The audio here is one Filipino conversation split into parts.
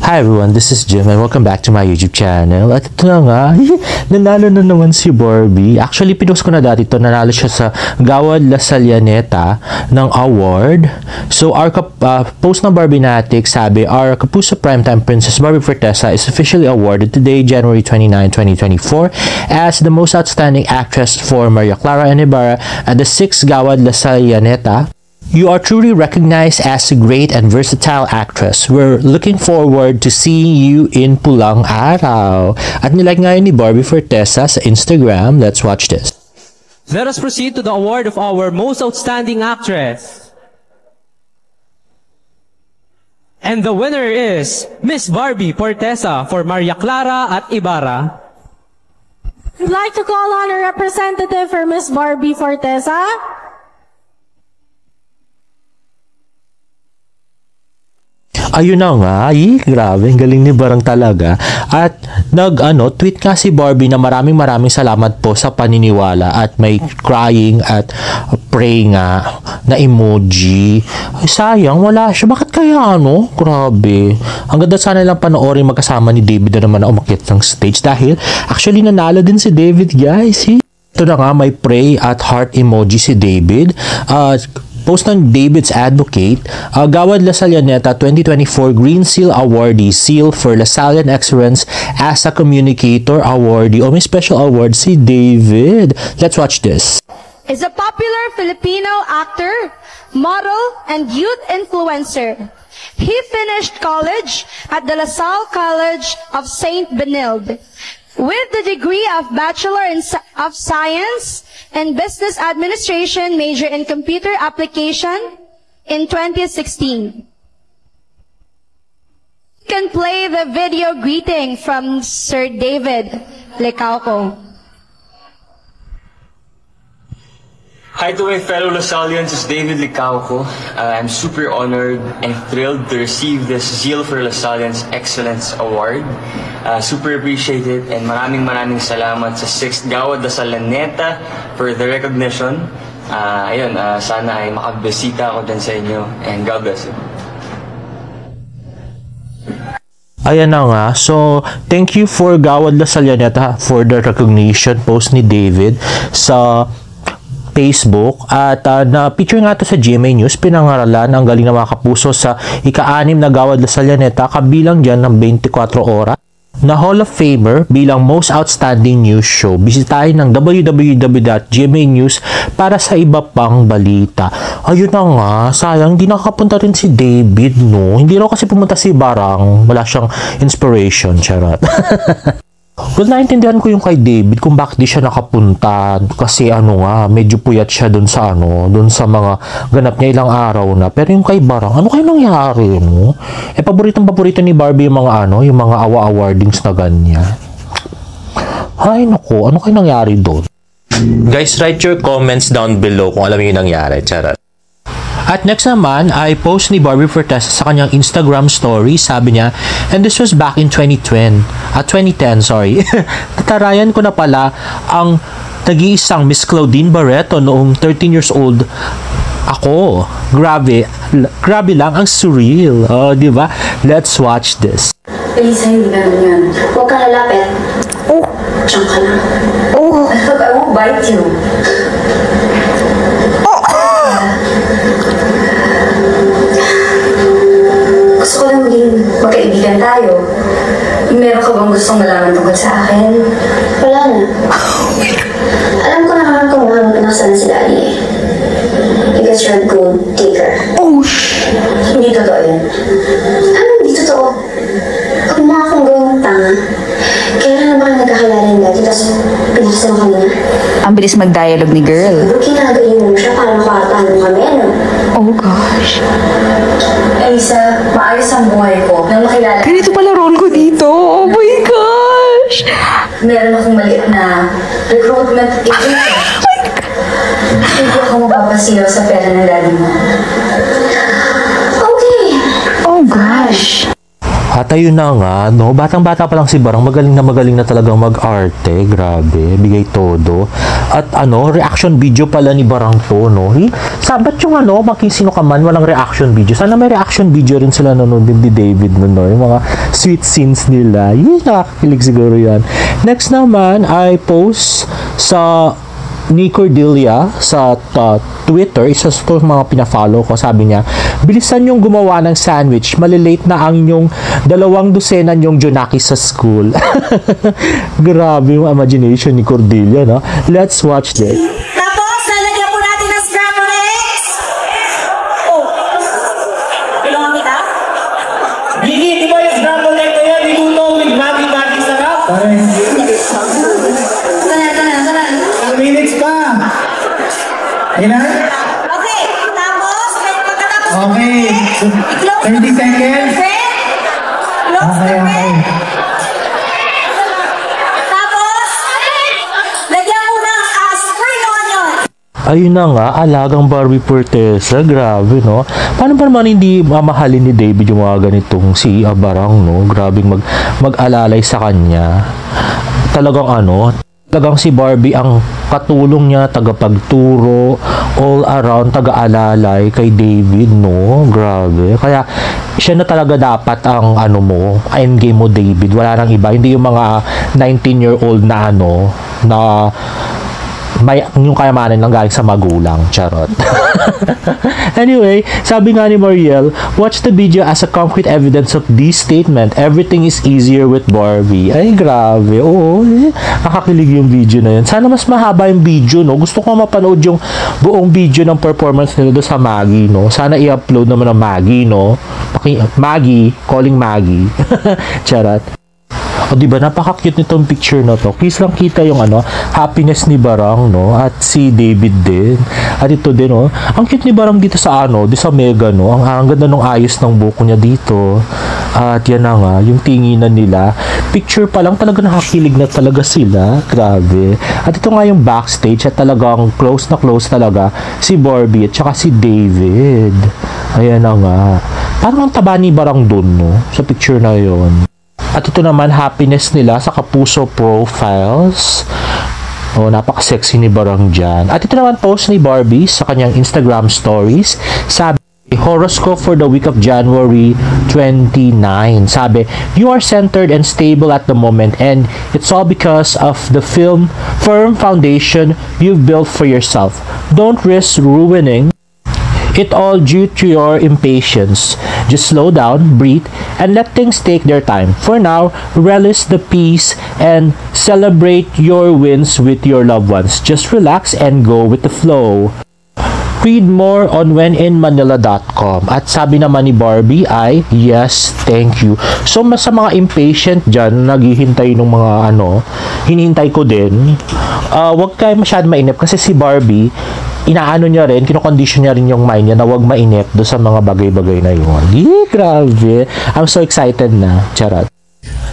Hi everyone, this is Jim and welcome back to my YouTube channel. At ito na nga, nanalo na naman si Barbie. Actually, pinost ko na dati ito. Nanalo siya sa Gawad La Salianeta ng award. So, our post ng Barbie Natic sabi, our Kapuso Primetime Princess Barbie Fortesa is officially awarded today, January 29, 2024, as the most outstanding actress for Maria Clara and Ibarra at the 6th Gawad La Salianeta. You are truly recognized as a great and versatile actress. We're looking forward to seeing you in Pulang Araw. At nilike ngayon ni Barbie Fortesa sa Instagram. Let's watch this. Let us proceed to the award of our most outstanding actress. And the winner is Miss Barbie Fortesa for Maria Clara at Ibarra. We'd like to call on a representative for Miss Barbie Fortesa. Ayun na nga, grabe, ang galing ni Barang talaga. At tweet nga si Barbie na maraming salamat po sa paniniwala at may crying at pray nga na emoji. Ay, sayang, wala siya. Bakit kaya Grabe. Ang ganda sana lang panoorin magkasama ni David na naman na umakyat ng stage dahil actually nanalo din si David, guys. Ito na nga, may pray at heart emoji si David. Post ng David's Advocate, Gawad La Salianeta 2024 Green Seal Awardee, Seal for Lasallian Excellence as a Communicator Awardee. May special award si David. Let's watch this. Is a popular Filipino actor, model, and youth influencer. He finished college at the La Salle College of St. Benilde with the degree of Bachelor of Science and Business Administration, major in Computer Application in 2016. You can play the video greeting from Sir David Licauco. Hi to my fellow Lasallians, it's David Licauco. I'm super honored and thrilled to receive this Zeal for Lasallians Excellence Award. Super appreciated and maraming salamat sa 6th Gawad La Salianeta for the recognition. Sana ay makagbisita ako dyan sa inyo and God bless you. Ayan na nga. So, thank you for Gawad La Salianeta for the recognition post ni David sa Facebook at na-picture nga ito sa GMA News, pinangaralan ang galing na mga kapuso sa ika-6 na Gawad La Salianeta, kabilang dyan ng 24 oras na Hall of Famer bilang Most Outstanding News Show. Bisitahin ng www.gmanews para sa iba pang balita. Ayun na nga, sayang hindi nakakapunta rin si David, Hindi raw kasi pumunta si Barang, wala siyang inspiration, charot. Well, naintindihan ko yung kay David kung bakit di siya nakapunta kasi medyo puyat siya dun sa mga ganap niya ilang araw na. Pero yung kay Barang, ano kayo nangyari, paborito ni Barbie yung mga awardings na ganyan. Ay, naku, ano kayo nangyari doon? Guys, write your comments down below kung alam niyo yung nangyari, charot. At next naman ay post ni Barbie Fortesa sa kanyang Instagram story. Sabi niya, and this was back in 2010, sorry. Tatarayan ko na pala ang nag-iisang Miss Claudine Barreto noong 13 years old ako. Grabe lang, ang surreal. Di ba? Let's watch this. Elisa, hindi ganun yan. Huwag ka lalapit. Diyan ka lang. I won't bite you. Gusto ko lang maging magkaibigan tayo. Meron ka bang gustong malaman tungkol sa akin? Wala na. Alam ko naman kung nasaan si Daddy because you're a gold digger. Hindi totoo yan. Hindi totoo? Huwag mo akong gawing tanga. Kailan na ba nagkakalala yung Daddy tapos pinakasama kami na? Ang bilis mag-dialogue ni girl. Siguro kinagayin mo siya para makatahan mo kami, Oh gosh. Elisa, maayos ang buhay ko nang makilala. Ganito pala role ko dito. Oh my gosh! Meron akong maliit na recruitment agency. Hindi ako mapapasilaw sa pera ng daddy mo. Okay. Oh gosh. At ayun na nga, no, batang-bata pa lang si Barang, magaling na talagang mag-arte. Grabe, bigay todo. At ano, reaction video pala ni Barang to, no? Ba't yung ano, sino ka man, walang reaction video. Sana may reaction video rin sila nanonood din ni David, no? Yung mga sweet scenes nila. Nakakakilig siguro yan. Next naman, ay post sa ni Cordelia sa Twitter, isa sa mga pina-follow ko, sabi niya, bilisan yung gumawa ng sandwich, malilate na ang yung 200 yung Junaki sa school. Grabe yung imagination ni Cordelia, no? Let's watch this. Tapos, lalagyan po natin ng scrambled eggs. Oh, kailangan kita? Gigi, di ba yung scrambled egg na yan? Niluto with Maggi sarap? Minutes pa. Yan na? Okay, tapos, pagkatapos Okay. 30 seconds. Close the pen. Tapos, lagyan mo ng spring onion. Ayun na nga, alagang Barbie Portesa. Grabe, no? Paano pa naman hindi mamahalin ni David yung mga ganitong si Barang, no? Grabing mag-alalay sa kanya. Talagang si Barbie ang katulong niya, tagapagturo, all around, taga-alalay kay David, no? Grabe. Kaya, siya na talaga dapat ang endgame mo, David. Wala nang iba. Hindi yung mga 19-year-old na na may yung kayamanan lang galing sa magulang. Charot. Anyway, sabi nga ni Mariel, watch the video as a concrete evidence of this statement. Everything is easier with Barbie. Ay, grabe. Oo, nakakilig yung video na yun. Sana mas mahaba yung video, no? Gusto ko mapanood yung buong video ng performance nila doon sa Maggie, no? Sana i-upload naman ng Maggie, no? Maggie, calling Maggie. Charot. O diba, napaka-cute nitong picture na to. Please lang kita yung happiness ni Barang, no? At si David din. At ito din, no? Ang cute ni Barang dito sa di sa Mega, no? Ang ganda ng ayos ng buko niya dito. At yan na nga, yung tinginan nila. Picture pa lang, talaga nakakilig na talaga sila. Grabe. At ito nga yung backstage at talagang close na close talaga si Barbie at saka si David. Ayan na nga. Parang ang taba ni Barang dun, no? Sa picture na yon. At ito naman, happiness nila sa Kapuso profiles. Napaka-sexy ni Barang dyan. At ito naman, post ni Barbie sa kanyang Instagram stories. Sabi, horoscope for the week of January 29. Sabi, you are centered and stable at the moment, and it's all because of the firm foundation you've built for yourself. Don't risk ruining it all due to your impatience. Just slow down, breathe, and let things take their time. For now, relish the peace and celebrate your wins with your loved ones. Just relax and go with the flow. Read more on wheninmanila.com. At sabi naman ni Barbie ay, yes, thank you. So, sa mga impatient dyan, naghihintay ng mga hinihintay ko din, wag kayo masyadong mainip kasi si Barbie, inaano niya rin, kinokondisyon niya rin yung mind niya na wag mainip do sa mga bagay-bagay na yun. Grabe. I'm so excited na. Charot.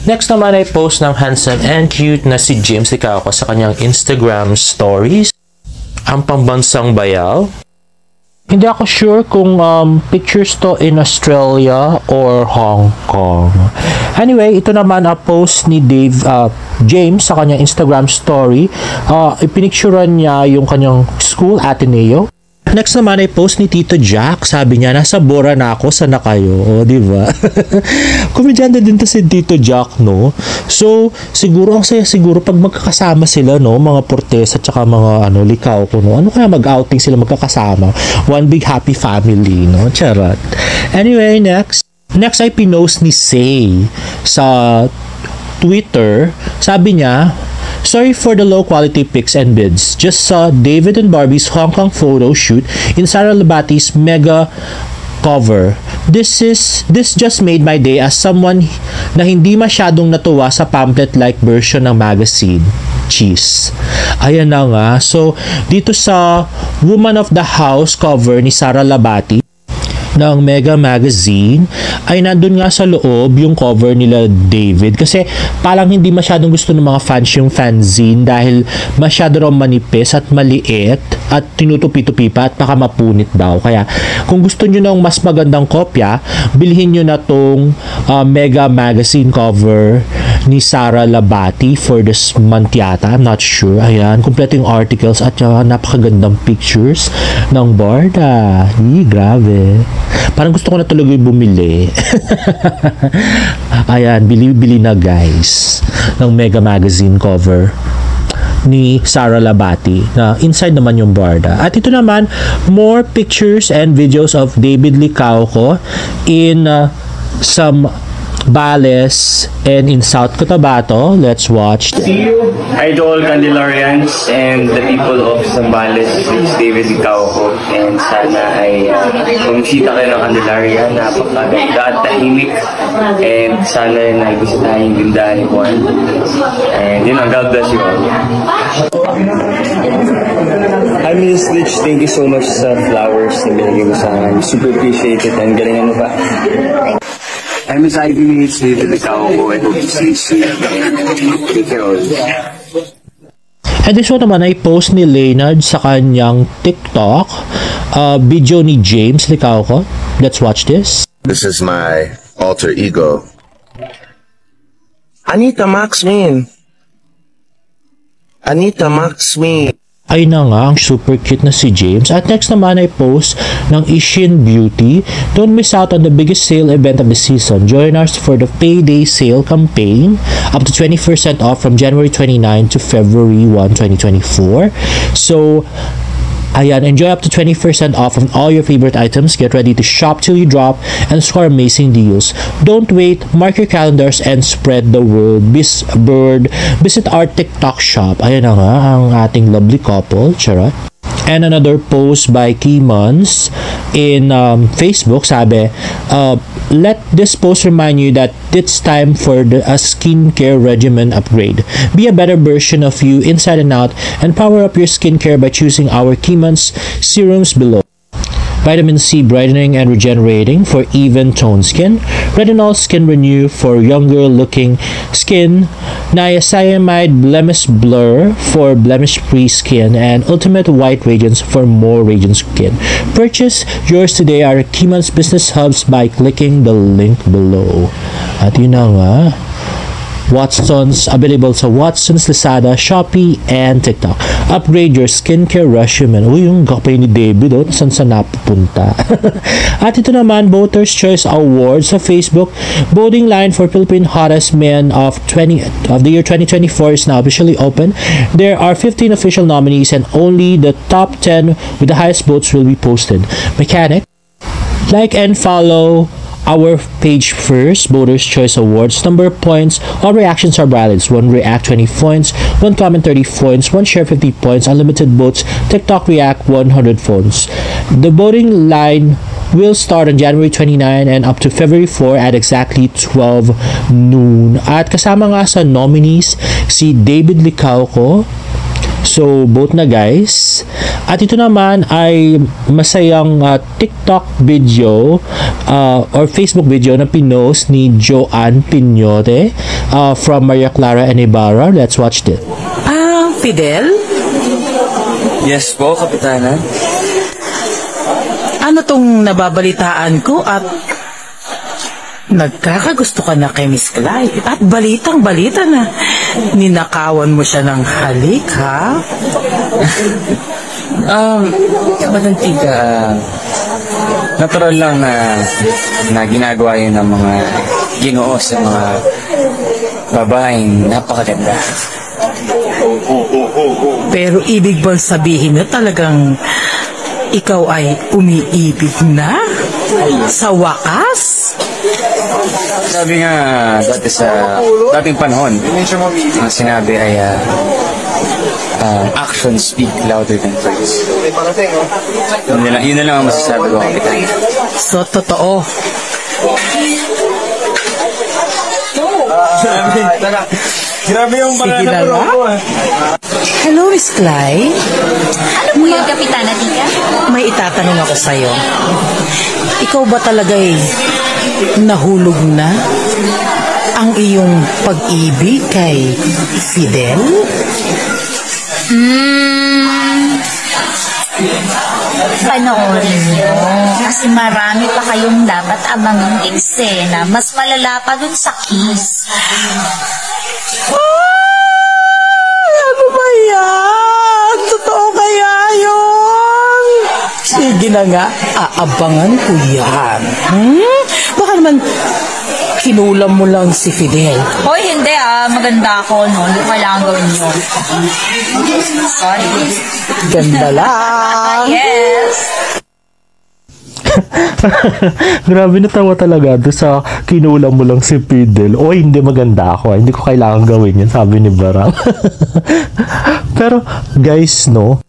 Next naman ay post ng handsome and cute na si James Licauco sa kanyang Instagram stories. Ang pambansang bayaw. Hindi ako sure kung pictures to in Australia or Hong Kong. Anyway, ito naman post ni James sa kanyang Instagram story. Ipinicturean niya yung kanyang school, Ateneo. Next naman ay post ni Tito Jack. Sabi niya, nasa Bora na ako, sana kayo. Di ba? Komedyante din to si Tito Jack, no? So, siguro, ang saya siguro pag magkakasama sila, no? Mga Portesa at saka mga Licauco, no? Ano kaya mag-outing sila magkakasama? One big happy family, no? Charot. Anyway, next ay pinost ni Say sa Twitter. Sabi niya, sorry for the low quality pics and bids. Just saw David and Barbie's Hong Kong photo shoot in Sara Labati's mega cover. This just made my day as someone na hindi masyadong natuwa sa pamphlet-like version ng magazine. Cheese. Ayan na nga. So, dito sa Woman of the House cover ni Sara Labati, ng Mega Magazine ay nandun nga sa loob yung cover nila David kasi parang hindi masyadong gusto ng mga fans yung fanzine dahil masyado raw manipis at maliit at tinutupi-tupi pa at baka mapunit daw. Kaya kung gusto nyo ng mas magandang kopya, bilhin nyo na tong Mega Magazine cover ni Sara Labati for this month yata. I'm not sure. Ayan, kompleto yung articles at napakagandang pictures ng Barda. Grabe. Parang gusto ko na talaga yung bumili. Ayan, bili na guys ng Mega Magazine cover ni Sara Labati na inside naman yung Barda. At ito naman, more pictures and videos of David Licauco in some Bales and in South Cotabato. Let's watch. See you, Idol Candelarians and the people of Zambales. It's David Licauco and sana ay bumisita kayo ng Candelaria. Napakaganda at tahimik and sana ay naibisitahin yung tindahan ni Juan. And yun ang God bless you all. Hi, Ms. Litch. Thank you so much sa flowers na binigay mo sa akin. Super appreciate it and galingan mo pa. I'm Miss Ivy, it's David Licauco. I hope to see you soon. Take care all. And this one naman ay post ni Leonard sa kanyang TikTok video ni James Licauco. Let's watch this. This is my alter ego. Anita Maxwin. Anita Maxwin. Ay na nga, ang super cute na si James. At next naman ay post ng Ishin Beauty. Don't miss out on the biggest sale event of the season. Join us for the payday sale campaign. Up to 20% off from January 29 to February 1, 2024. So, ayan, enjoy up to 20% off on all your favorite items. Get ready to shop till you drop and score amazing deals. Don't wait, mark your calendars and spread the word. Visit our TikTok shop. Ayan na nga, ang ating lovely couple. Charot. And another post by Kimons in Facebook, sabi, let this post remind you that it's time for a skincare regimen upgrade. Be a better version of you inside and out and power up your skincare by choosing our Kimons serums below. Vitamin C brightening and regenerating for even toned skin. Retinol Skin Renew for younger looking skin. Niacinamide Blemish Blur for blemish free skin. And Ultimate White Radiance for more radiant skin. Purchase yours today at Kimons Business Hubs by clicking the link below. At yun na nga, Watsons, available sa Watsons, Lazada, Shopee, and TikTok. Upgrade your skincare regimen. Uy, yung gapay ni David, saan sa napupunta. At ito naman, Voters' Choice Awards sa Facebook. Voting line for Philippine Hottest Men of the year 2024 is now officially open. There are 15 official nominees and only the top 10 with the highest votes will be posted. Mechanic, like and follow our page first, Voters' Choice Awards. Number of points, all reactions are valid. 1 react 20 points, 1 comment 30 points, 1 share 50 points, unlimited votes, TikTok react 100 points. The voting line will start on January 29 and up to February 4 at exactly 12 noon. At kasama nga sa nominees si David Licauco. So, vote na guys. At ito naman ay masayang TikTok video or Facebook video na pinost ni Joanne Piñote from Maria Clara and Ibarra. Let's watch this. Fidel? Yes po, Kapitana. Ano tong nababalitaan ko at nagkakagusto ka na kay Miss Clyde at balitang-balita na ninakawan mo siya ng halik, ha? Kapatantika, natural lang na ginagawa yun ng mga Ginoo sa mga babaeng napakaganda. Pero ibig bang sabihin na talagang ikaw ay umiibig na? Sa wakas? Sabi nga dati sa dating panahon, ang sinabi ay actions speak louder than words. Yun na lang ang masasabi ko, Kapitan. So, totoo. Grabe yung banana bro ko ah. Hello, Miss Clay. Ano po yun, Kapitana Tika? May itatanong ako sa'yo. Ikaw ba talaga'y nahulog na ang iyong pag-ibig kay Fidel? Panoorin nyo. Kasi marami pa kayong dapat abanging eksena. Mas malala pa dun sa kiss. Ano ba yan? Totoo kaya yun? Sige na nga, aabangan ko yan. Baka naman kinulam mo lang si Fidel. Hoy, hindi maganda ako, no? Hindi ko kailangan gawin yun. Sorry. Ganda lang. Yes. Grabe, natawa talaga doon sa kinulam mo lang si Fidel. O hindi, maganda ako. Hindi ko kailangan gawin yun, sabi ni Barang. Pero guys, no,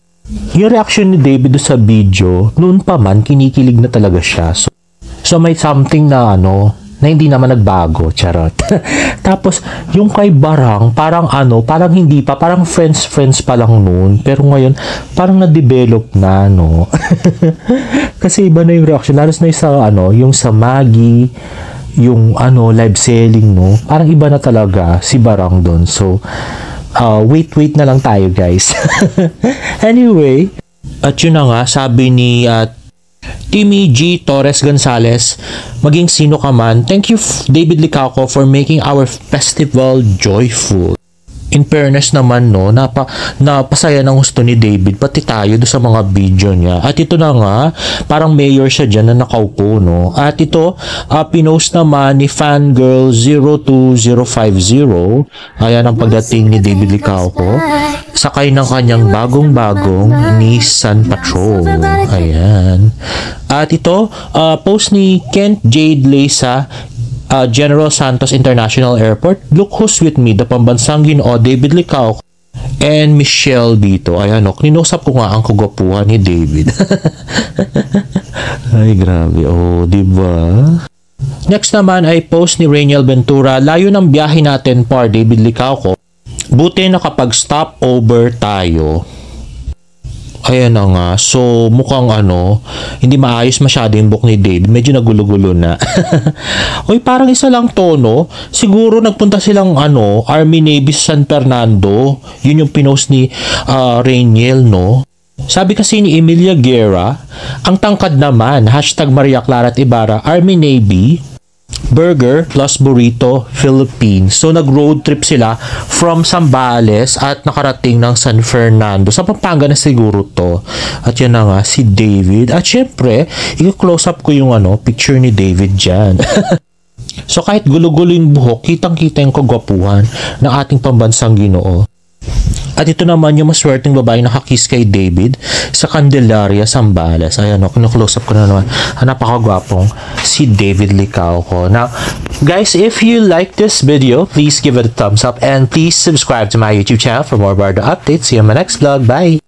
yung reaction ni David doon sa video, noon pa man, kinikilig na talaga siya. So may something na na hindi naman nagbago, charot. Tapos, yung kay Barang, parang parang hindi pa, parang friends pa lang noon. Pero ngayon, parang na-develop na, no? Kasi iba na yung reaction, lalo na yung sa, yung sa Maggie, yung, live selling, no? Parang iba na talaga si Barang doon. So, wait na lang tayo, guys. Anyway, at yun na nga, sabi ni, Timmy G. Torres Gonzalez, maging sino ka man, thank you David Licauco for making our festival joyful. In fairness naman, no, napasaya ng gusto ni David, pati tayo do sa mga video niya. At ito na nga, parang mayor siya dyan na nakaupo, no. At ito, pinost naman ni Fangirl02050, ayan ang pagdating ni David Licauco, sakay ng kanyang bagong-bagong Nissan Patrol. Ayan. At ito, post ni Kent Jade Lesa, General Santos International Airport. Look who's with me, the pambansang Ginoo David Licauco and Michelle dito. Ayan, kinusap ko nga ang kagwapuhan ni David. Ay, grabe. Oh, diba? Next naman ay post ni Rainiel Ventura. Layo ng biyahe natin par David Licauco. Buti nakapag-stop over tayo. Ayan na nga. So, mukhang hindi maayos masyado yung book ni David. Medyo nagulo-gulo na. Oy, parang isa lang tono. Siguro nagpunta silang Army Navy San Fernando. Yun yung pinost ni Rainiel, no? Sabi kasi ni Emilia Guerra, ang tangkad naman, #Maria Clara at Ibarra, Army Navy, burger plus burrito, Philippines. So, nag-road trip sila from Zambales at nakarating ng San Fernando. Sa Pampanga na siguro to. At yan na nga, si David. At syempre, i-close up ko yung picture ni David dyan. So, kahit gulo-gulo yung buhok, kitang-kita yung kagwapuhan ng ating pambansang Ginoo. At ito naman yung maswerteng babae na nakakiss kay David sa Candelaria, Zambales. Ayan, kinu-close up ko na naman. Napakagwapong si David Licauco. Now, guys, if you like this video, please give it a thumbs up and please subscribe to my YouTube channel for more Bardo updates. See you in my next vlog. Bye!